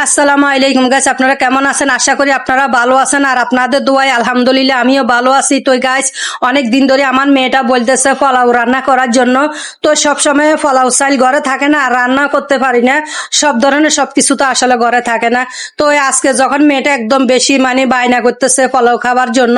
আসসালামু আলাইকুম গাইস, আপনারা কেমন আছেন? আশা করি আপনারা ভালো আছেন আর আপনাদের দোয়ায় আলহামদুলিল্লাহ আমিও ভালো আছি। তো গাইস, অনেক দিন ধরে আমার মেয়েটা বলতেছে পোলাও রান্না করার জন্য। তো সব সময় পোলাও চাইল ঘরে থাকে না আর রান্না করতে পারি না, সব ধরনের সবকিছু তো আসলে ঘরে থাকে না। তো আজকে যখন মেয়েটা একদম বেশি বায়না করতেছে পোলাও খাবার জন্য,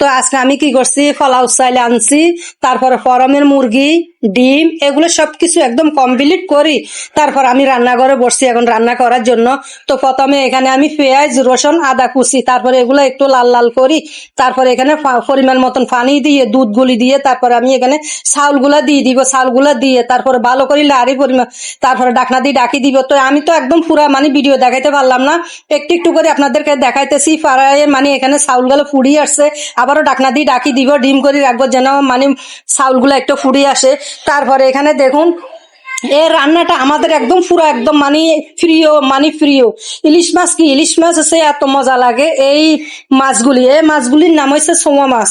তো আজকে আমি কি করছি, পোলাও চাইল আনছি, তারপরে ফরমের মুরগি, ডিম, এগুলো সবকিছু একদম কমপ্লিট করি তারপর আমি রান্নাঘরে বসছি এখন রান্না করার জন্য। তো প্রথমে এখানে আমি পেঁয়াজ, রসুন, আদা কুচি, তারপরে এগুলো একটু লাল লাল করি, তারপরে এখানে পরিমাণ মতন পানি দিয়ে দুধ গুলি দিয়ে তারপরে আমি এখানে চাউলগুলা দিয়ে দিব। চাউলগুলা দিয়ে তারপরে ভালো করে লাড়ি পরিমাণ, তারপরে ডাকনা দিয়ে ডাকি দিব। তো আমি তো একদম পুরা ভিডিও দেখাইতে পারলাম না, একটু একটু করে আপনাদেরকে দেখাইতেছি। পাড়ায় এখানে চাউলগুলো ফুড়িয়ে আসছে, আবারও ডাকনা দিয়ে ডাকি দিব, ডিম করে রাখবো যেন চাউলগুলো একটু ফুড়িয়ে আসে। তারপরে এখানে দেখুন এই রান্নাটা আমাদের একদম পুরো একদম প্রিয় ইলিশ মাছ। কি ইলিশ মাছ আছে এত মজা লাগে এই মাছগুলির নাম হচ্ছে সোয়া মাছ।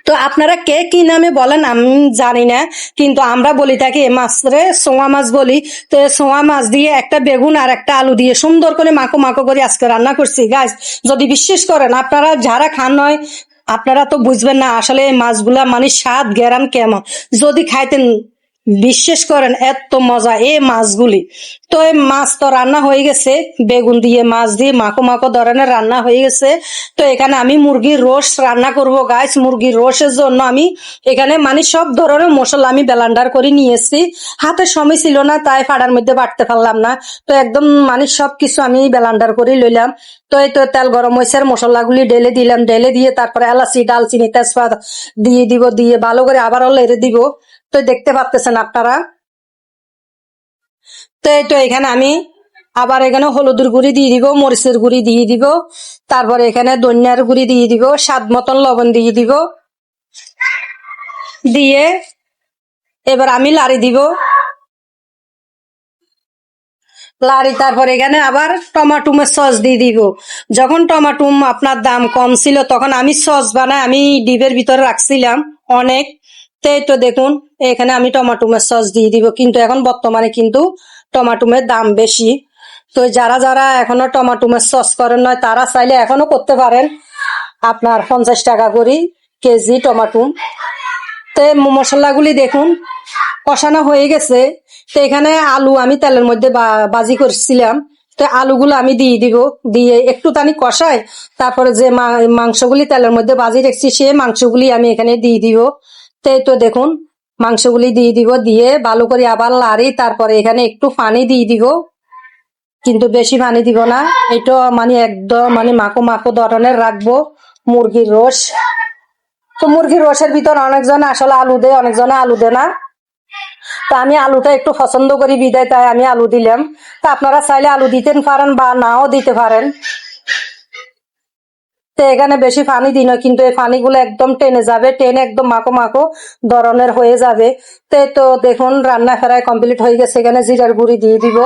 তো আপনারা কে কি নামে বলেন আমি জানি না, কিন্তু আমরা বলি থাকি এই মাছরে সোয়া মাছ বলি। তো সোয়া মাছ দিয়ে একটা বেগুন আর একটা আলু দিয়ে সুন্দর করে মাখো মাখো করে আজকে রান্না করছি গাইস। যদি বিশ্বাস করেন, আপনারা যারা খান নয় আপনারা তো বুঝবেন না আসলে এই মাছগুলা স্বাদ গেরাম কেমন। যদি খাইতেন বিশ্বাস করেন এত মজা এই মাছগুলি। তো এই মাছ তো রান্না হয়ে গেছে, বেগুন দিয়ে মাছ দিয়ে মাখো মাখো ধরনের রান্না হয়ে গেছে। তো এখানে আমি মুরগির রোস্ট রান্না করব গাইস। মুরগির রোস্টের জন্য আমি এখানে সব ধরনের মশলা আমি ব্লেন্ডার করে নিয়েছি। হাতে সময় ছিল না তাই ফাড়ার মধ্যে বাটতে পারলাম না। তো একদম সবকিছু আমি ব্লেন্ডার করে লইলাম। তো এই তো তেল গরম হয়েছে, মশলাগুলি ঢেলে দিলাম, ঢেলে দিয়ে তারপরে এলাচি, ডালচিনি, তেজপাতা দিয়ে দিব, দিয়ে ভালো করে আবারও লেড়ে দিব। তো দেখতে পাচ্ছেন আপনারা। তো এই তো এখানে আমি আবার এখানে হলুদের গুঁড়ি দিয়ে দিব, মরিচের গুঁড়ি দিয়ে দিব, তারপরে এখানে ধনিয়ার গুঁড়ি দিয়ে দিব, স্বাদ মতন লবণ দিয়ে দিব, দিয়ে এবার আমি লাড়ি দিব লাড়ি। তারপর এখানে আবার টমাটুমের সস দিয়ে দিব। যখন টমাটুম আপনার দাম কম ছিল তখন আমি সস বানাই আমি ডিবের ভিতরে রাখছিলাম অনেক। তো দেখুন এখানে আমি টমাটুমের সস দিয়ে দিব, কিন্তু এখন বর্তমানে কিন্তু টমাটুমের দাম বেশি। তো যারা যারা এখনো টমাটুমের সস করেন নয় তারা চাইলে এখনো করতে পারেন, আপনার 50 টাকা করে কেজি টমাটুম। তো মশলাগুলি দেখুন কষানো হয়ে গেছে। তো এখানে আলু আমি তেলের মধ্যে বাজি করছিলাম, তো আলুগুলো আমি দিয়ে দিব, দিয়ে একটু টানি কষাই তারপরে যে মাংসগুলি তেলের মধ্যে বাজি রেখেছি সে মাংসগুলি আমি এখানে দিয়ে দিব। তো দেখুন মাংসগুলি দিয়ে দিব, দিয়ে ভালো করে আবার লাড়ি, তারপরে এখানে একটু পানি দিয়ে দিব, কিন্তু বেশি পানি দিব না। এটা একদম মাখো মাখো ধরনের রাখবো মুরগির রোস। তো মুরগির রসের ভিতর অনেকজন আসলে আলু দেয়, অনেকজনে আলু দেয় না। তো আমি আলুটা একটু পছন্দ করি বিদায় তাই আমি আলু দিলাম। তো আপনারা চাইলে আলু দিতে পারেন বা নাও দিতে পারেন। তো এখানে বেশি পানি দিই না, কিন্তু এই পানিগুলো একদম টেনে যাবে, টেনে একদম মাখো মাখো ধরনের হয়ে যাবে। তো দেখুন রান্না প্রায় কমপ্লিট হয়ে গেছে। এখানে জিরার গুঁড়ি দিয়ে দিব,